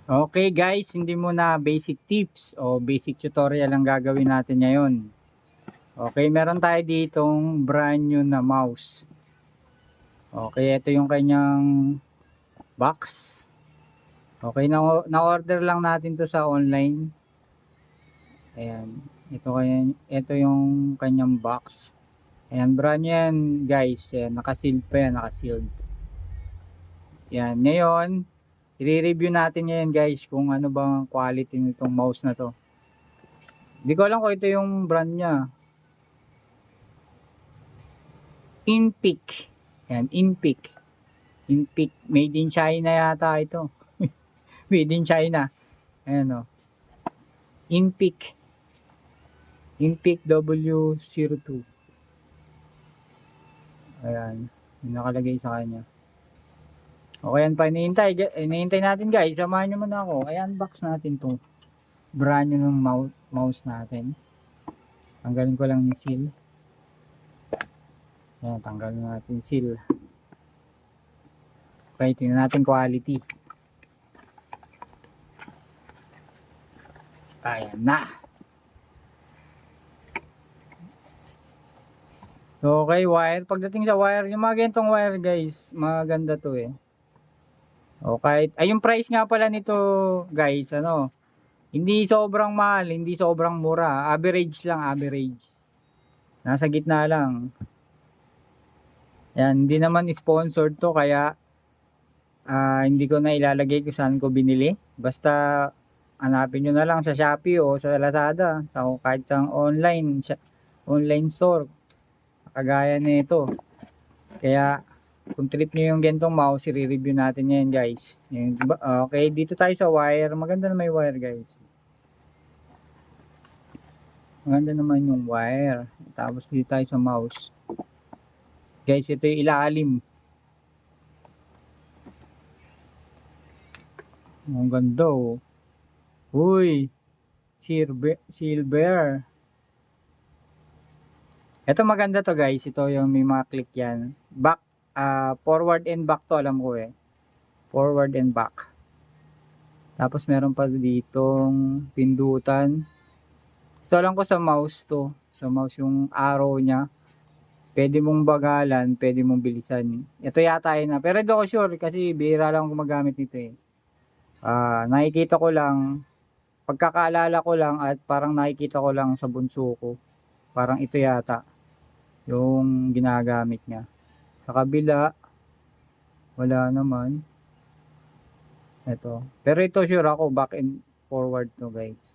Okay guys, hindi muna basic tips o basic tutorial ang gagawin natin ngayon. Okay, meron tayo ditong brand new na mouse. Okay, ito yung kanyang box. Okay, na-order lang natin to sa online. Ayan, ito yung kanyang box. Ayan, brand new yan guys. Ayan, naka-sealed pa yan, naka-sealed. Ayan, ngayon, i-review natin ngayon guys kung ano bang quality nitong mouse na to. Hindi ko alam kung ito yung brand niya. Inpeak. Yan, Inpeak. Inpeak. Made in China yata ito. Made in China. Ayan o. Inpeak. Inpeak W02. Ayan. Yung nakalagay sa kanya. Okay, yan pa. Hinihintay natin guys. Samahan nyo muna ako. Ayan, unbox natin to. Brand new ng mouse natin. Tanggalin ko lang yung seal. Ayan, tanggalin natin yung seal. Okay, tingnan natin quality. Ayan na. Okay, wire. Pagdating sa wire, yung mga ganitong wire guys, maganda to eh. Okay, ay yung price nga pala nito guys, ano, hindi sobrang mahal, hindi sobrang mura. Average lang, average. Nasa gitna lang. Yan, hindi naman sponsored to kaya hindi ko na ilalagay kung saan ko binili. Basta hanapin nyo na lang sa Shopee o sa Lazada, sa kahit sa online store. Kagaya nito. Kaya kung trip nyo yung gentong mouse, i-review natin ngayon guys. Okay, dito tayo sa wire. Maganda na may wire guys. Maganda naman yung wire. Tapos dito tayo sa mouse. Guys, ito yung ilalim. Ang ganda oh. Uy, silver. Ito maganda to guys. Ito yung may mga click yan. Forward and back to alam ko eh. Forward and back. Tapos meron pa ditong pindutan. Ito lang ko sa mouse to. Sa mouse yung arrow niya. Pwede mong bagalan, pwede mong bilisan. Ito yata yun na. Pero hindi ako sure kasi bihira lang ako gumagamit nito eh. Nakikita ko lang, pagkakaalala ko lang at parang nakikita ko lang sa bunso ko. Parang ito yata yung ginagamit niya. Sa kabila, wala naman. Ito. Pero ito sure ako, back and forward to guys.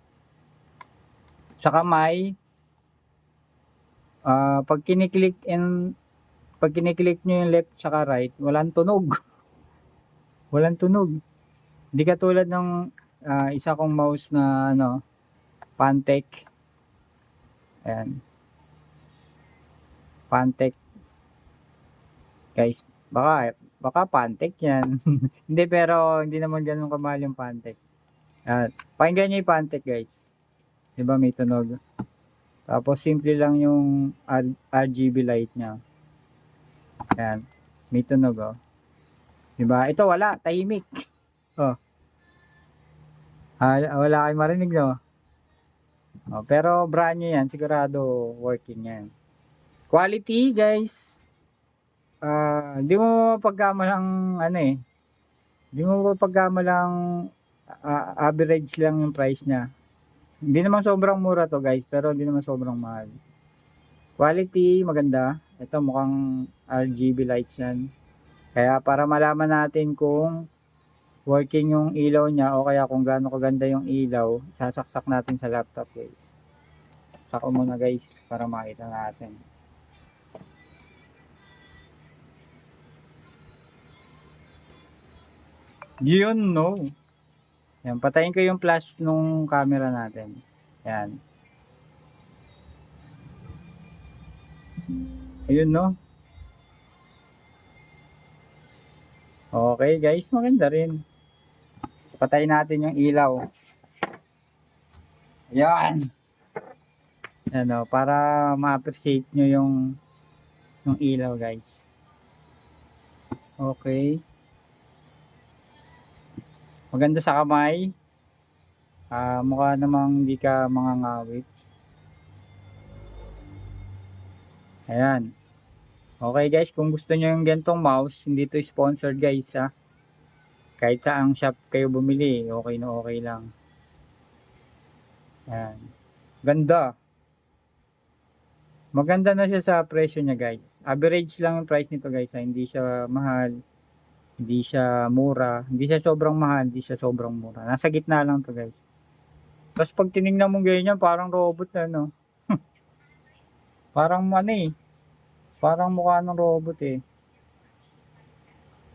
Sa kamay, pag kiniklik nyo yung left saka right, walang tunog. Walang tunog. Hindi katulad ng isa kong mouse na ano, Pantec. Ayan. Pantec. Guys, baka Pantec yan. Hindi, pero hindi naman ganun kamahal yung Pantec. Pakinggan nyo yung Pantec guys. Diba may tunog? Tapos simple lang yung RGB light niya. Ayan. May tunog oh. Diba? Ito wala. Tahimik. Oh. Wala kayong marinig no? Oh, pero brand new yan. Sigurado working yan. Quality guys. Hindi mo mapagkamalang ano eh. Hindi mo mapagkamalang average lang yung price niya. Hindi naman sobrang mura to guys. Pero hindi naman sobrang mahal. Quality maganda. Ito mukhang RGB lights yan. Kaya para malaman natin kung working yung ilaw niya o kaya kung gaano kaganda yung ilaw, sasaksak natin sa laptop guys. Sako muna guys para makita natin. Yun no. Yan, patayin ko yung flash nung camera natin. Yan. Ayun no. Okay guys, maganda rin. Patayin natin yung ilaw. Yan. Ano, para ma-appreciate nyo yung ilaw guys. Okay. Maganda sa kamay. Mukha namang hindi ka mangangawit. Ayan. Okay guys, kung gusto nyo yung gantong mouse, hindi to sponsored guys ha. Kahit saang shop kayo bumili, okay na okay lang. Ayan. Ganda. Maganda na siya sa presyo niya guys. Average lang yung price nito guys ha. Hindi siya mahal, hindi siya mura, hindi siya sobrang mahal, hindi siya sobrang mura. Nasa gitna lang to guys. Tapos pag tinignan mo ganyan, parang robot na no. Parang ano eh. Parang mukha ng robot eh.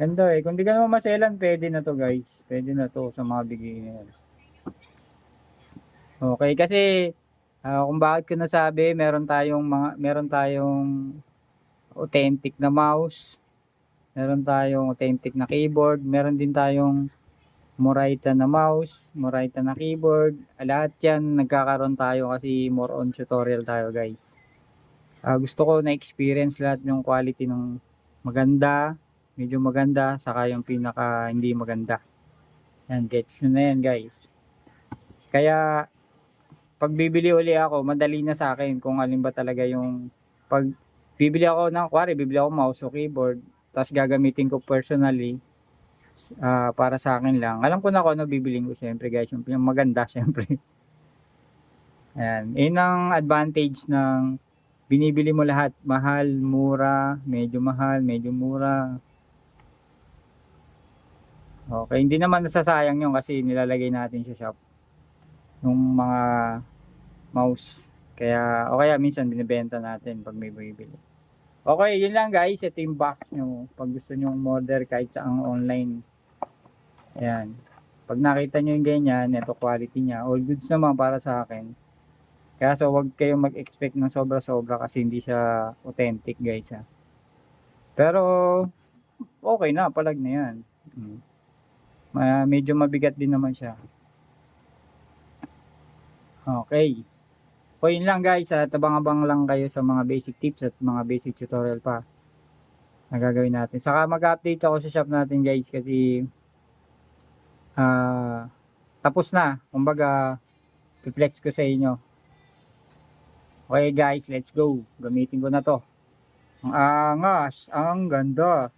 Ganda eh. Kung di ka naman maselan, pwede na to guys. Pwede na to sa mga beginner. Okay, kasi kung bakit ko nasabi, meron tayong authentic na mouse, meron tayong authentic na keyboard, meron din tayong Morita na mouse, Morita na keyboard. Lahat 'yan nagkakaroon tayo kasi more on tutorial tayo, guys. Gusto ko na experience lahat ng quality ng maganda, medyo maganda, saka yung pinaka hindi maganda. Yan, gets nyo na yan guys. Kaya pag bibili uli ako, madali na sa akin kung alin ba talaga yung pag bibili ako ng kuwari, bibili ako mouse o keyboard, tapos gagamitin ko personally para sa akin lang. Alam ko na kung ano bibiling ko siyempre guys, yung maganda siyempre. Ayan, yun ang advantage ng binibili mo lahat, mahal, mura, medyo mura. Okay, hindi naman nasasayang yun kasi nilalagay natin sa shop yung mga mouse. Kaya, o kaya minsan binibenta natin pag may bibili. Okay, yun lang guys. Ito yung box nyo. Pag gusto nyo order kahit saang online. Ayan. Pag nakita nyo yung ganyan, ito quality niya. All goods naman para sa akin. Kaya so, wag kayong mag-expect ng sobra-sobra kasi hindi siya authentic guys ha. Pero, okay na. Palag na yan. Medyo mabigat din naman siya. Okay. So yun lang guys, at abang-abang lang kayo sa mga basic tips at mga basic tutorial pa na gagawin natin. Saka mag-update ako sa shop natin guys kasi tapos na. Kumbaga, i-flex ko sa inyo. Okay guys, let's go. Gamitin ko na to. Ang angas, ang ganda.